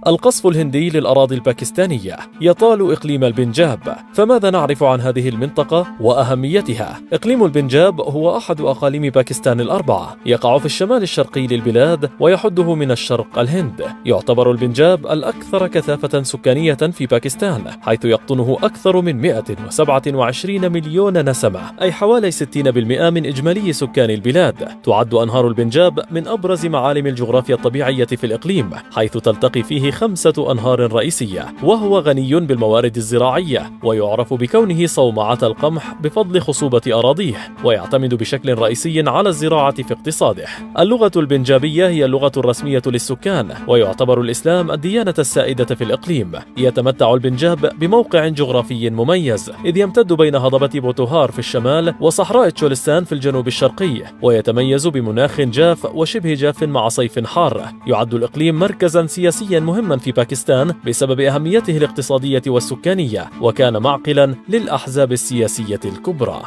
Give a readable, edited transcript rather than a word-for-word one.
القصف الهندي للأراضي الباكستانية يطال إقليم البنجاب. فماذا نعرف عن هذه المنطقة وأهميتها؟ إقليم البنجاب هو أحد أقاليم باكستان الأربعة، يقع في الشمال الشرقي للبلاد ويحده من الشرق الهند. يعتبر البنجاب الأكثر كثافة سكانية في باكستان، حيث يقطنه أكثر من 127 مليون نسمة، أي حوالي 60% من إجمالي سكان البلاد. تعد أنهار البنجاب من أبرز معالم الجغرافيا الطبيعية في الإقليم، حيث تلتقي فيه 5 أنهار رئيسية، وهو غني بالموارد الزراعية، ويعرف بكونه صومعة القمح بفضل خصوبة أراضيه، ويعتمد بشكل رئيسي على الزراعة في اقتصاده. اللغة البنجابية هي اللغة الرسمية للسكان، ويعتبر الإسلام الديانة السائدة في الإقليم. يتمتع البنجاب بموقع جغرافي مميز، إذ يمتد بين هضبة بوتوهار في الشمال وصحراء تشولستان في الجنوب الشرقي، ويتميز بمناخ جاف وشبه جاف مع صيف حار. يعد الإقليم مركزا سياسيا مهما في باكستان بسبب أهميته الاقتصادية والسكانية، وكان معقلا للأحزاب السياسية الكبرى.